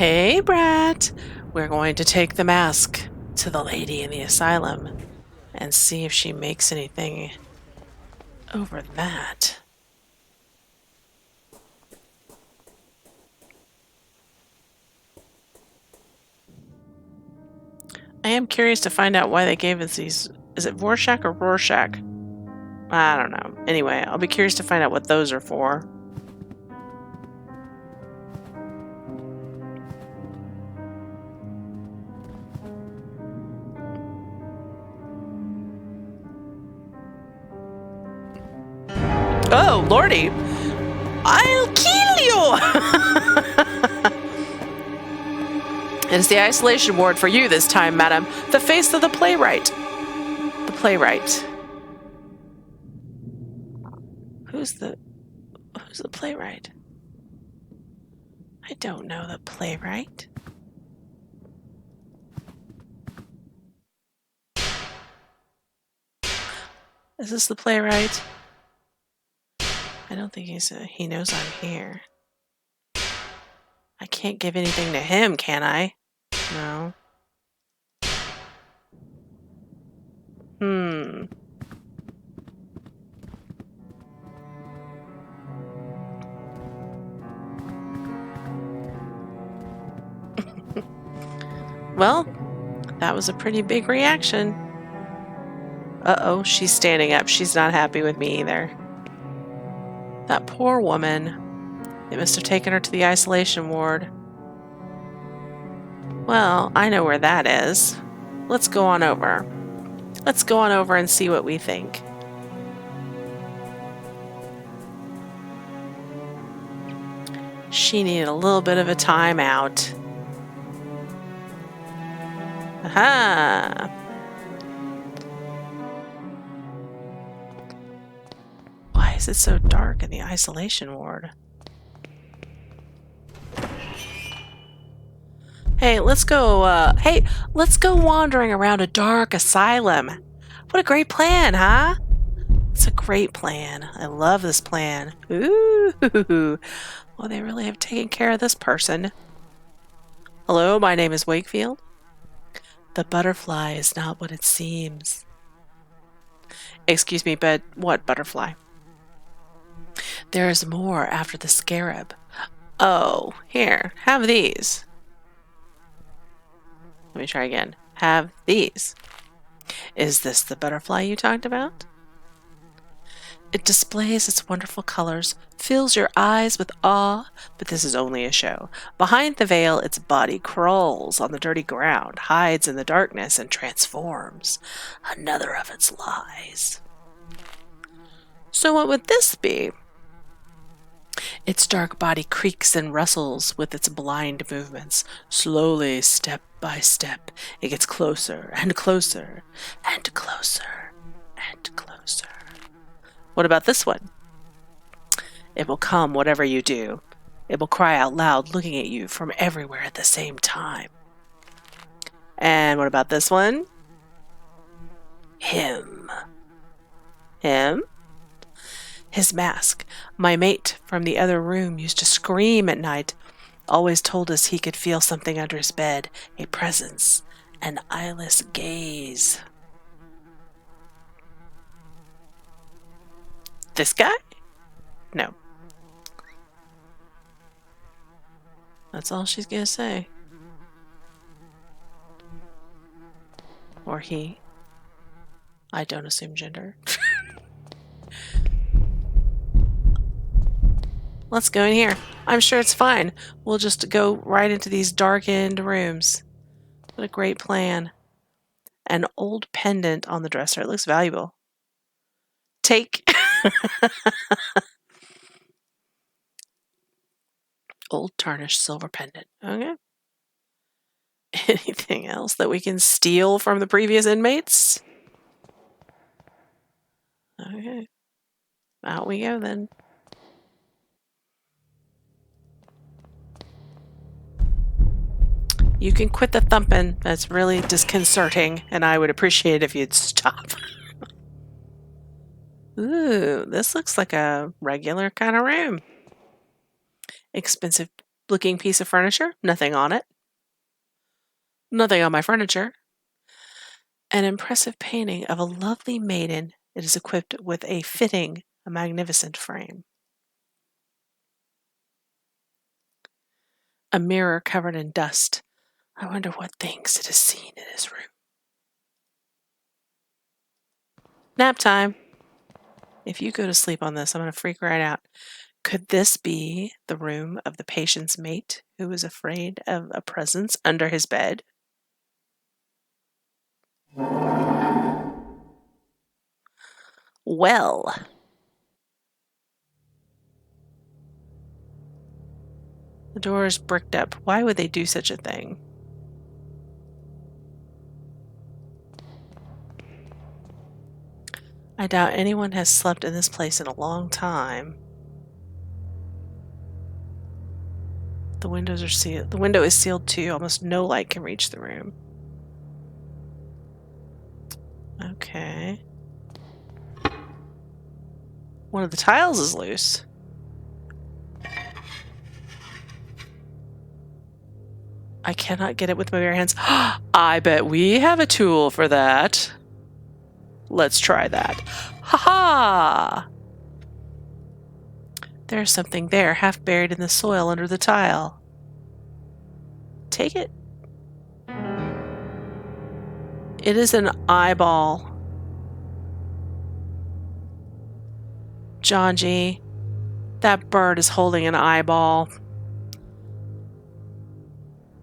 Hey, Brat. We're going to take the mask to the lady in the asylum and see if she makes anything over that. I am curious to find out why they gave us these. Is it Rorschach or Rorschach? I don't know. Anyway, I'll be curious to find out what those are for. Oh, Lordy! I'll kill you! It is the isolation ward for you this time, madam. The face of the playwright. The playwright. Who's the playwright? I don't know the playwright. Is this the playwright? I don't think he knows I'm here. I can't give anything to him, can I? No. Well, that was a pretty big reaction. Uh-oh, she's standing up. She's not happy with me either. That poor woman. They must have taken her to the isolation ward. Well, I know where that is. Let's go on over. Let's go on over and see what we think. She needed a little bit of a timeout. Aha! Why is it so dark in the isolation ward? Hey, let's go wandering around a dark asylum. What a great plan, huh? It's a great plan. I love this plan. Ooh. Well, they really have taken care of this person. Hello, my name is Wakefield. The butterfly is not what it seems. Excuse me, but what butterfly? There is more after the scarab. Oh, here, have these. Let me try again. Have these. Is this the butterfly you talked about? It displays its wonderful colors, fills your eyes with awe, but this is only a show. Behind the veil, its body crawls on the dirty ground, hides in the darkness, and transforms. Another of its lies. So what would this be? Its dark body creaks and rustles with its blind movements. Slowly, step by step, it gets closer and closer and closer and closer. What about this one? It will come whatever you do. It will cry out loud, looking at you from everywhere at the same time. And what about this one? Him. Him? His mask. My mate from the other room used to scream at night. Always told us he could feel something under his bed. A presence. An eyeless gaze. This guy? No. That's all she's gonna say. Or he. I don't assume gender. Let's go in here. I'm sure it's fine. We'll just go right into these darkened rooms. What a great plan. An old pendant on the dresser. It looks valuable. Take. Old tarnished silver pendant. Okay. Anything else that we can steal from the previous inmates? Okay. Out we go then. You can quit the thumping. That's really disconcerting, and I would appreciate it if you'd stop. Ooh, this looks like a regular kind of room. Expensive looking piece of furniture, nothing on it. Nothing on my furniture. An impressive painting of a lovely maiden. It is equipped with a magnificent frame. A mirror covered in dust. I wonder what things it has seen in his room. Nap time. If you go to sleep on this, I'm going to freak right out. Could this be the room of the patient's mate who was afraid of a presence under his bed? Well. The door is bricked up. Why would they do such a thing? I doubt anyone has slept in this place in a long time. The windows are sealed. The window is sealed too. Almost no light can reach the room. Okay. One of the tiles is loose. I cannot get it with my bare hands. I bet we have a tool for that. Let's try that. Ha-ha! There's something there, half buried in the soil under the tile. Take it. It is an eyeball. John G., that bird is holding an eyeball.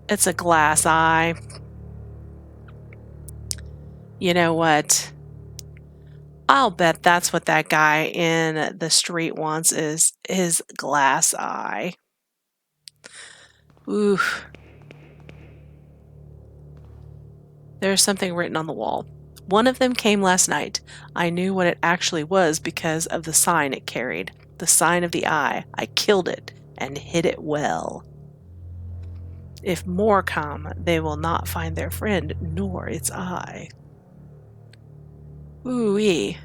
It's a glass eye. You know what? I'll bet that's what that guy in the street wants, is his glass eye. Ooh. There's something written on the wall. One of them came last night. I knew what it actually was because of the sign it carried. The sign of the eye. I killed it and hid it well. If more come, they will not find their friend nor its eye. Ooh-wee.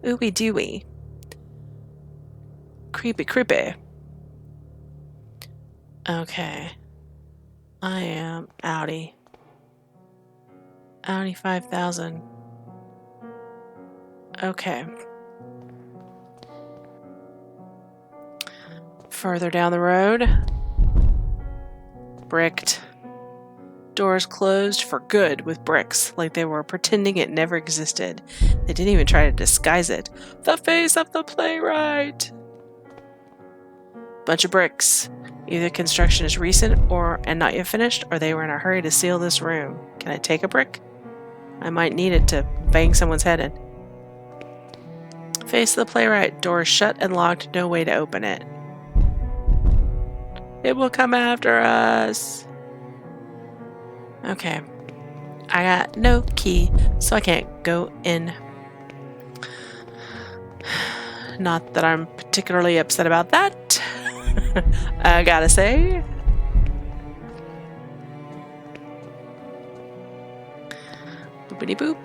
Ooey-dooey. Creepy, creepy. Okay. I am Audi. Audi 5000. Okay. Further down the road. Bricked. Doors closed for good with bricks, like they were pretending it never existed. They didn't even try to disguise it. The face of the playwright! Bunch of bricks. Either construction is recent and not yet finished, or they were in a hurry to seal this room. Can I take a brick? I might need it to bang someone's head in. Face of the playwright. Door shut and locked. No way to open it. It will come after us. Okay. I got no key, so I can't go in. Not that I'm particularly upset about that. I gotta say. Boopity boop.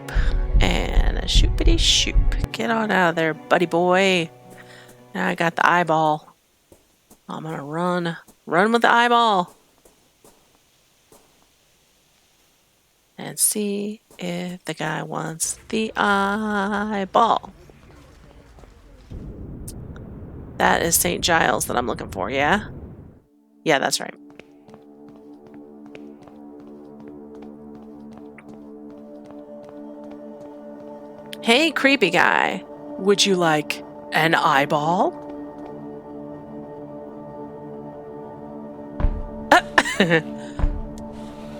And a shoopity shoop. Get on out of there, buddy boy. Now I got the eyeball. I'm gonna run. Run with the eyeball. And see if the guy wants the eyeball. That is St. Giles that I'm looking for, yeah? Yeah, that's right. Hey, creepy guy. Would you like an eyeball?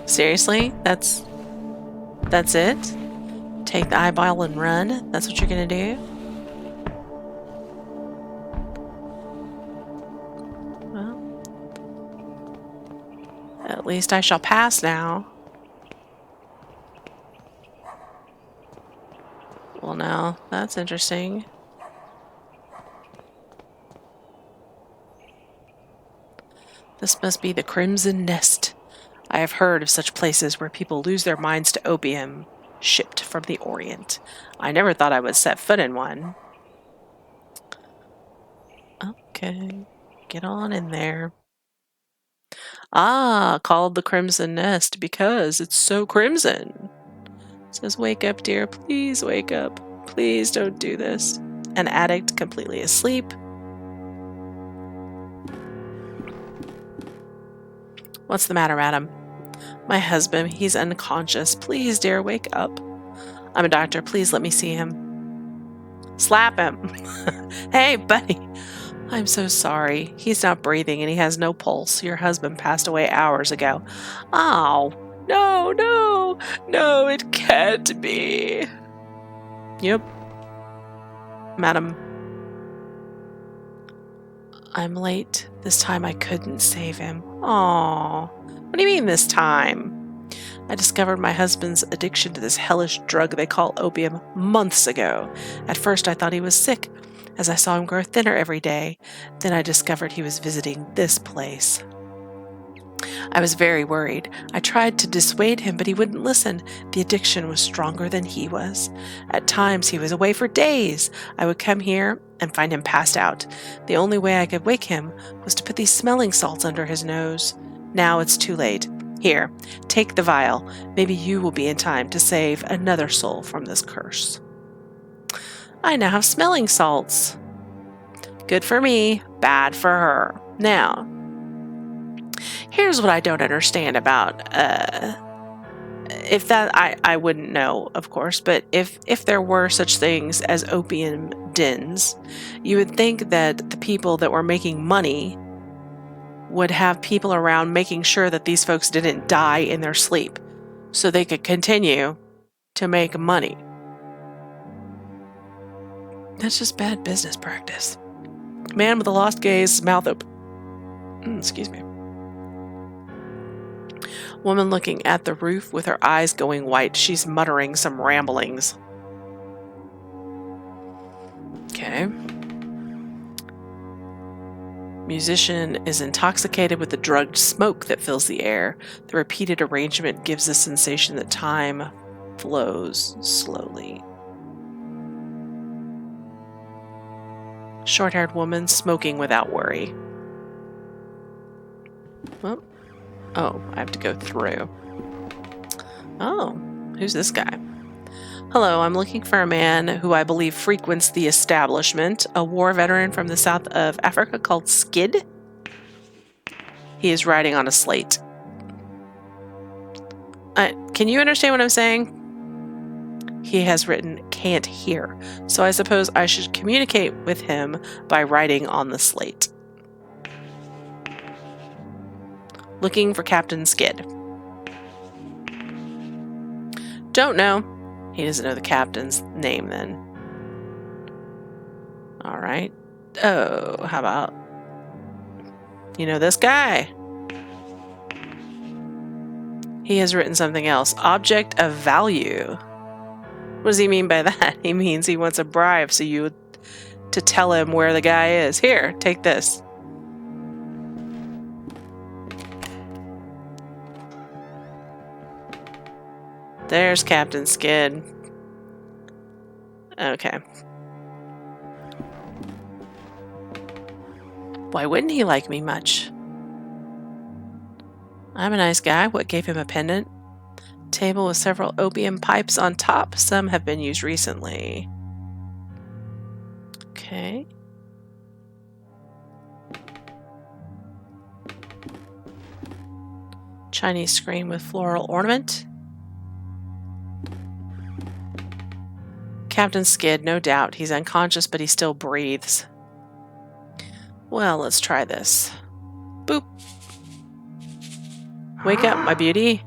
Seriously? That's it? Take the eyeball and run? That's what you're gonna do? Well, at least I shall pass now. Well, now, that's interesting. This must be the Crimson Nest. I have heard of such places where people lose their minds to opium, shipped from the Orient. I never thought I would set foot in one. Okay, get on in there. Ah, called the Crimson Nest because it's so crimson. Says, wake up, dear. Please wake up. Please don't do this. An addict completely asleep. What's the matter, madam? My husband, he's unconscious. Please, dear, wake up. I'm a doctor. Please let me see him. Slap him. Hey, buddy. I'm so sorry. He's not breathing and he has no pulse. Your husband passed away hours ago. Oh, no, no, no, it can't be. Yep. Madam. I'm late. This time I couldn't save him. Aw. What do you mean this time? I discovered my husband's addiction to this hellish drug they call opium months ago. At first I thought he was sick, as I saw him grow thinner every day. Then I discovered he was visiting this place. I was very worried. I tried to dissuade him, but he wouldn't listen. The addiction was stronger than he was. At times he was away for days. I would come here and find him passed out. The only way I could wake him was to put these smelling salts under his nose. Now it's too late. Here, take the vial. Maybe you will be in time to save another soul from this curse. I now have smelling salts. Good for me, bad for her. Now, here's what I don't understand about, if that, I wouldn't know, of course, but if there were such things as opium dens, you would think that the people that were making money would have people around making sure that these folks didn't die in their sleep so they could continue to make money. That's just bad business practice. Man with a lost gaze, mouth open. Excuse me. Woman looking at the roof with her eyes going white. She's muttering some ramblings. Okay. Musician is intoxicated with the drugged smoke that fills the air. The repeated arrangement gives the sensation that time flows slowly. Short-haired woman smoking without worry. Well, oh, I have to go through. Oh, who's this guy? Hello, I'm looking for a man who I believe frequents the establishment, a war veteran from the south of Africa called Skid. He is writing on a slate. Can you understand what I'm saying? He has written, can't hear. So I suppose I should communicate with him by writing on the slate. Looking for Captain Skid. Don't know. He doesn't know the captain's name then. All right. Oh, how about, you know this guy? He has written something else. Object of value. What does he mean by that? He means he wants a bribe so you to tell him where the guy is. Here, take this. There's Captain Skid. Okay. Why wouldn't he like me much? I'm a nice guy. What gave him a pendant? Table with several opium pipes on top. Some have been used recently. Okay. Chinese screen with floral ornament. Captain Skid, no doubt. He's unconscious, but he still breathes. Well, let's try this. Boop. Wake up, my beauty.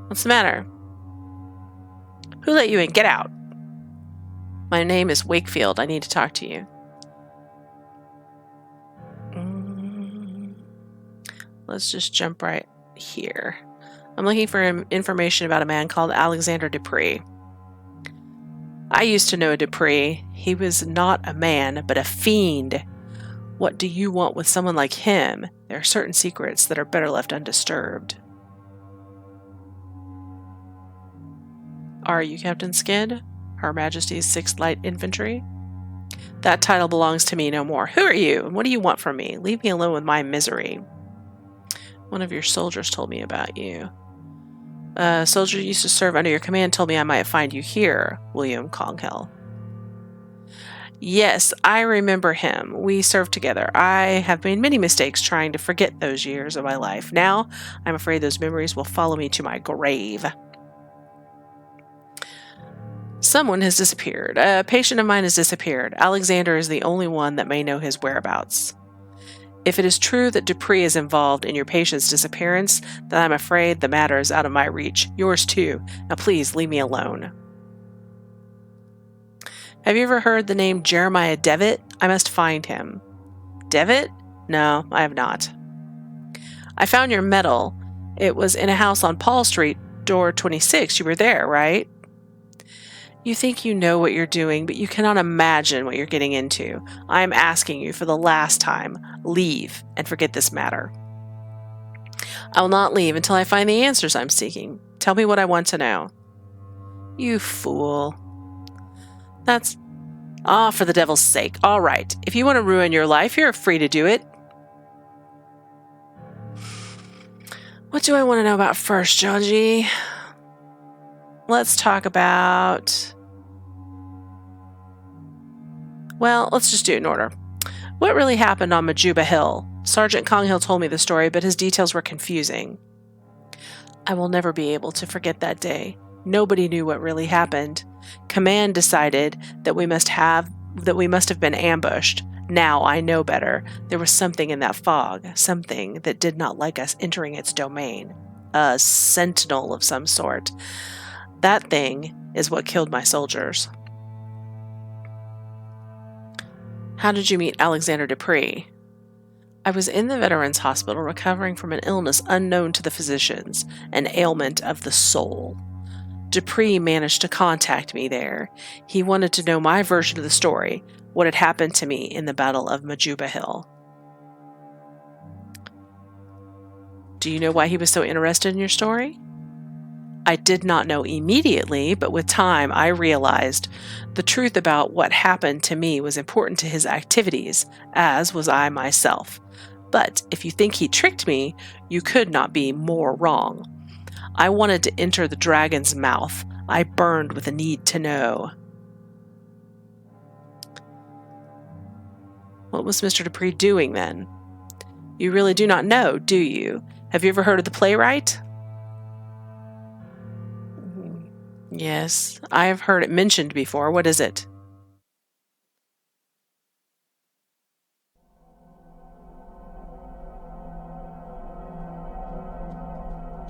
What's the matter? Who let you in? Get out. My name is Wakefield. I need to talk to you. Let's just jump right here. I'm looking for information about a man called Alexander Dupree. I used to know a Dupree. He was not a man, but a fiend. What do you want with someone like him? There are certain secrets that are better left undisturbed. Are you Captain Skid? Her Majesty's 6th Light Infantry? That title belongs to me no more. Who are you, and what do you want from me? Leave me alone with my misery. One of your soldiers told me about you. A soldier used to serve under your command told me I might find you here, William Conghill. Yes, I remember him. We served together. I have made many mistakes trying to forget those years of my life. Now, I'm afraid those memories will follow me to my grave. Someone has disappeared. A patient of mine has disappeared. Alexander is the only one that may know his whereabouts. If it is true that Dupree is involved in your patient's disappearance, then I'm afraid the matter is out of my reach. Yours too. Now please leave me alone. Have you ever heard the name Jeremiah Devitt? I must find him. Devitt? No, I have not. I found your medal. It was in a house on Paul Street, door 26. You were there, right? You think you know what you're doing, but you cannot imagine what you're getting into. I am asking you for the last time, leave and forget this matter. I will not leave until I find the answers I'm seeking. Tell me what I want to know. You fool. That's... for the devil's sake. All right. If you want to ruin your life, you're free to do it. What do I want to know about first, Georgie? Let's talk about... Well, let's just do it in order. What really happened on Majuba Hill? Sergeant Conghill told me the story, but his details were confusing. I will never be able to forget that day. Nobody knew what really happened. Command decided that we must have been ambushed. Now I know better. There was something in that fog, something that did not like us entering its domain. A sentinel of some sort. That thing is what killed my soldiers. How did you meet Alexander Dupree? I was in the Veterans Hospital recovering from an illness unknown to the physicians, an ailment of the soul. Dupree managed to contact me there. He wanted to know my version of the story, what had happened to me in the Battle of Majuba Hill. Do you know why he was so interested in your story? I did not know immediately, but with time I realized the truth about what happened to me was important to his activities, as was I myself. But if you think he tricked me, you could not be more wrong. I wanted to enter the dragon's mouth. I burned with a need to know. What was Mr. Dupree doing then? You really do not know, do you? Have you ever heard of the playwright? Yes, I have heard it mentioned before. What is it?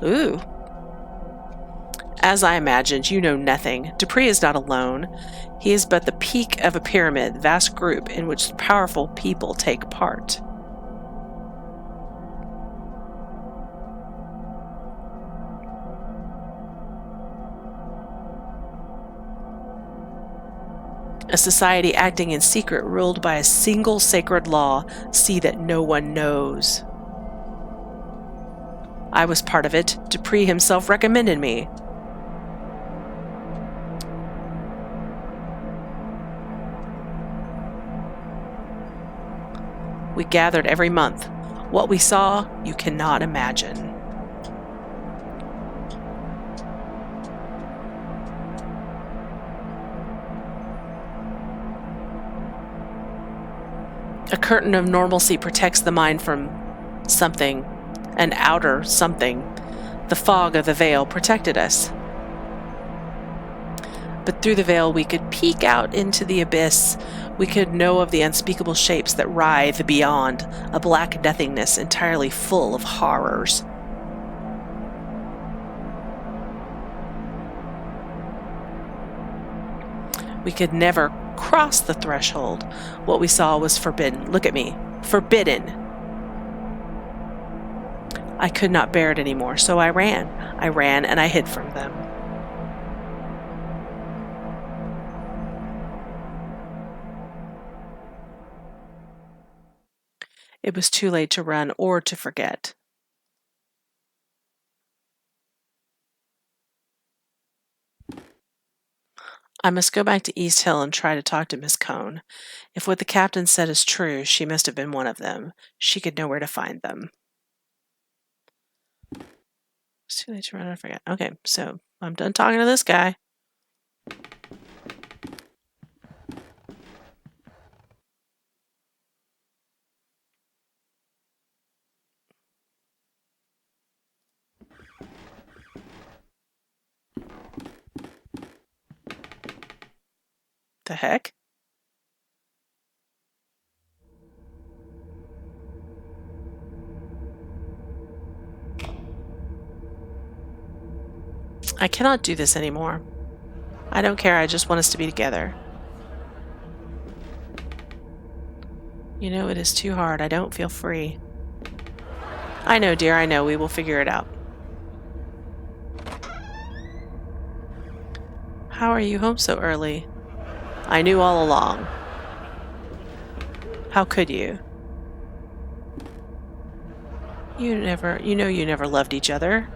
Ooh. As I imagined, you know nothing. Dupree is not alone. He is but the peak of a pyramid, vast group in which powerful people take part. A society acting in secret, ruled by a single sacred law, see that no one knows. I was part of it. Dupree himself recommended me. We gathered every month. What we saw, you cannot imagine. A curtain of normalcy protects the mind from something, an outer something. The fog of the veil protected us. But through the veil we could peek out into the abyss. We could know of the unspeakable shapes that writhe beyond, a black nothingness entirely full of horrors. We could never cross the threshold. What we saw was forbidden. Look at me. Forbidden. I could not bear it anymore, so I ran. I ran and I hid from them. It was too late to run or to forget. I must go back to East Hill and try to talk to Miss Cone. If what the captain said is true, she must have been one of them. She could know where to find them. It's too late to run, I forget. Okay, so I'm done talking to this guy. The heck? I cannot do this anymore. I don't care, I just want us to be together. You know, it is too hard. I don't feel free. I know, dear, I know. We will figure it out. How are you home so early? I knew all along. How could you? You never loved each other.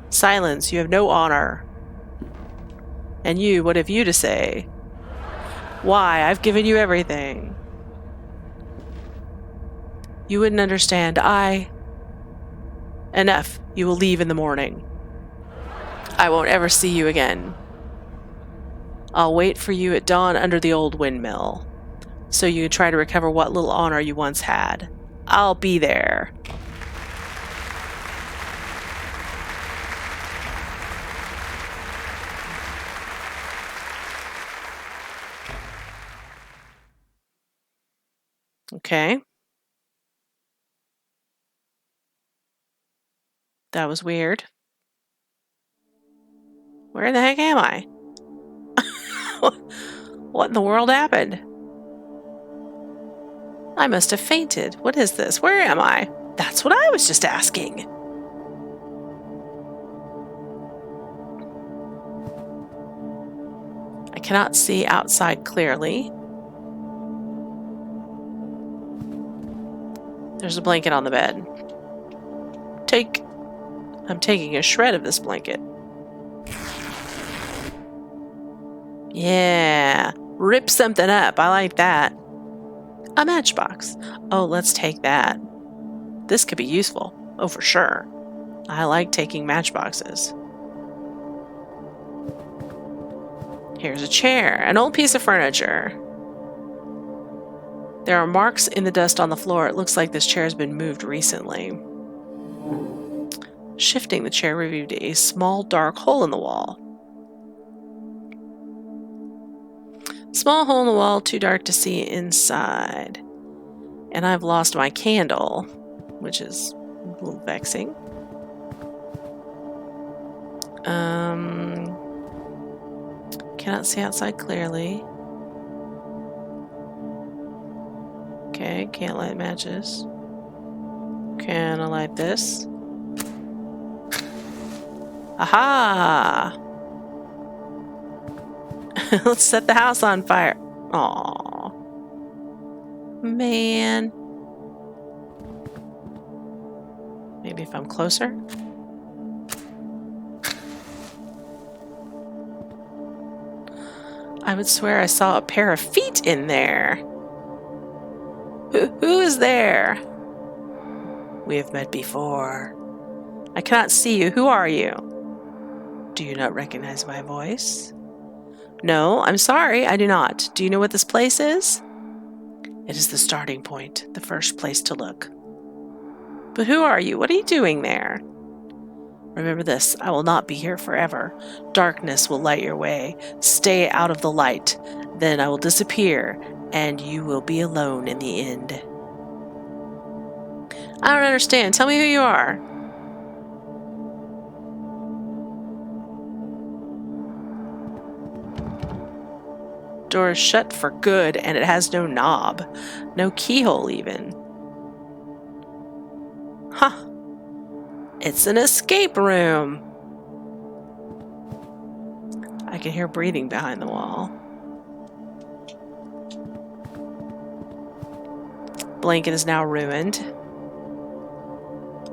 Silence, you have no honor. And you, what have you to say? Why, I've given you everything. You wouldn't understand. Enough. You will leave in the morning. I won't ever see you again. I'll wait for you at dawn under the old windmill, so you can try to recover what little honor you once had. I'll be there. Okay. That was weird. Where the heck am I? What in the world happened? I must have fainted. What is this? Where am I? That's what I was just asking. I cannot see outside clearly. There's a blanket on the bed. I'm taking a shred of this blanket. Yeah, rip something up. I like that. A matchbox. Oh, let's take that. This could be useful. Oh, for sure. I like taking matchboxes. Here's a chair, an old piece of furniture. There are marks in the dust on the floor. It looks like this chair has been moved recently. Shifting the chair revealed a small dark hole in the wall. Small hole in the wall, too dark to see inside. And I've lost my candle, which is a little vexing. Cannot see outside clearly. Okay, can't light matches. Can I light this? Aha! Let's set the house on fire. Aw. Man. Maybe if I'm closer? I would swear I saw a pair of feet in there. Who is there? We have met before. I cannot see you. Who are you? Do you not recognize my voice? No, I'm sorry, I do not. Do you know what this place is? It is the starting point, the first place to look. But who are you? What are you doing there? Remember this, I will not be here forever. Darkness will light your way. Stay out of the light. Then I will disappear, and you will be alone in the end. I don't understand. Tell me who you are. Door is shut for good, and it has no knob. No keyhole, even. Huh. It's an escape room. I can hear breathing behind the wall. Blanket is now ruined.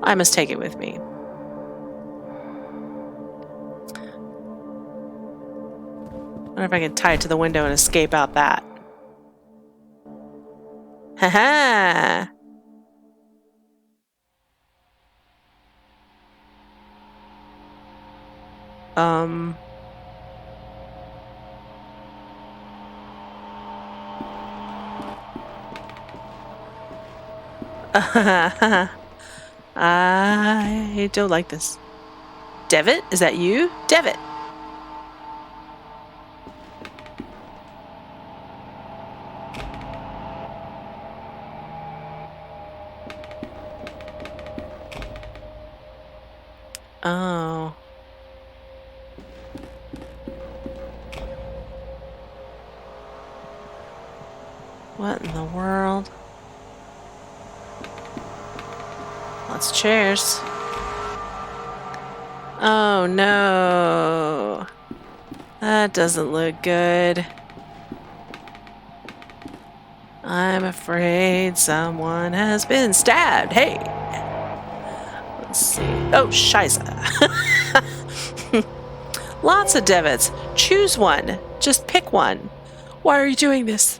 I must take it with me. wonder if I can tie it to the window and escape out that. Haha! I don't like this. Devitt, is that you? Devitt! Oh. What in the world? Lots of chairs. Oh no. That doesn't look good. I'm afraid someone has been stabbed. Hey! Let's see. Oh, scheisse. Lots of Devitts. Choose one. Just pick one. Why are you doing this?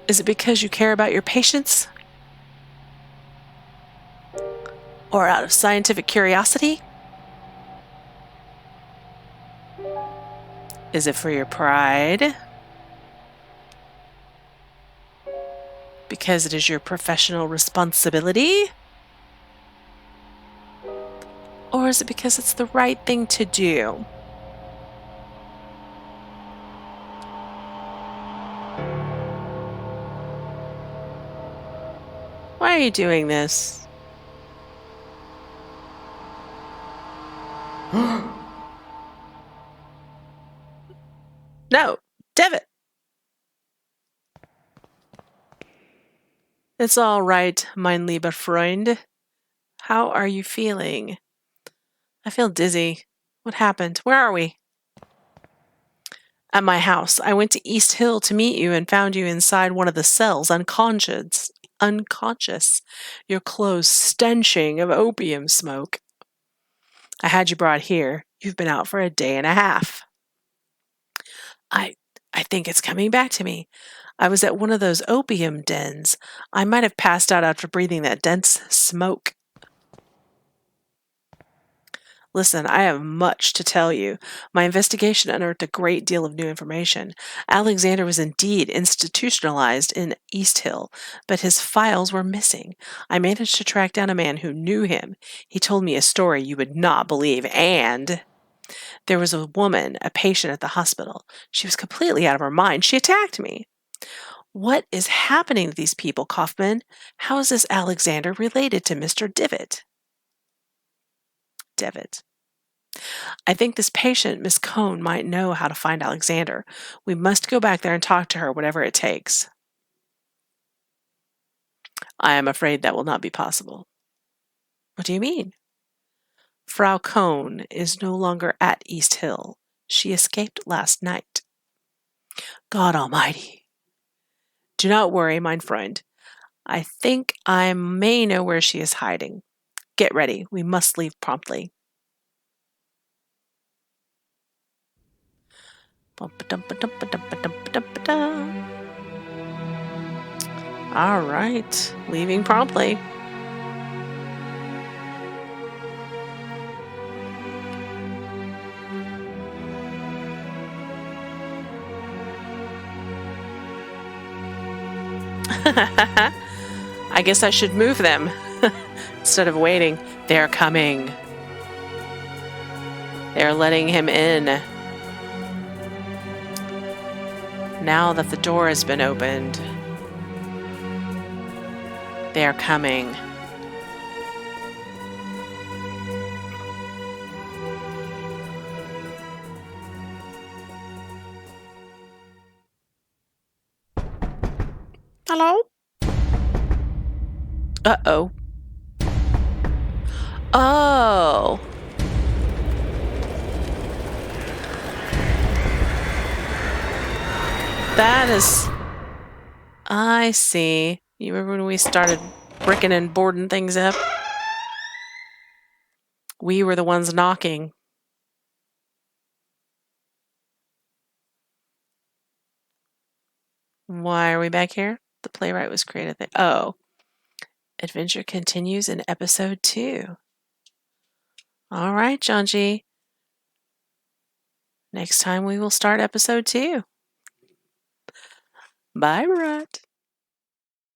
Is it because you care about your patients? Or out of scientific curiosity? Is it for your pride? Because it is your professional responsibility? Or is it because it's the right thing to do? Why are you doing this? No, Devitt. It's all right, mein lieber Freund. How are you feeling? I feel dizzy. What happened? Where are we? At my house. I went to East Hill to meet you and found you inside one of the cells, unconscious. Your clothes stenching of opium smoke. I had you brought here. You've been out for a day and a half. I think it's coming back to me. I was at one of those opium dens. I might have passed out after breathing that dense smoke. Listen, I have much to tell you. My investigation unearthed a great deal of new information. Alexander was indeed institutionalized in East Hill, but his files were missing. I managed to track down a man who knew him. He told me a story you would not believe, and there was a woman, a patient at the hospital. She was completely out of her mind. She attacked me. What is happening to these people, Kaufman? How is this Alexander related to Mr. Devitt? Devitt. I think this patient, Miss Cohn, might know how to find Alexander. We must go back there and talk to her, whatever it takes. I am afraid that will not be possible. What do you mean? Frau Cohn is no longer at East Hill. She escaped last night. God Almighty. Do not worry, mein Freund. I think I may know where she is hiding. Get ready. We must leave promptly. All right. Leaving promptly. I guess I should move them instead of waiting. They're coming. They're letting him in. Now that the door has been opened, they are coming. Hello? Uh-oh. Oh. That is... I see. You remember when we started bricking and boarding things up? We were the ones knocking. Why are we back here? The playwright was created there. Oh. Adventure continues in episode 2. All right, John G. Next time we will start episode 2. Bye, Rut.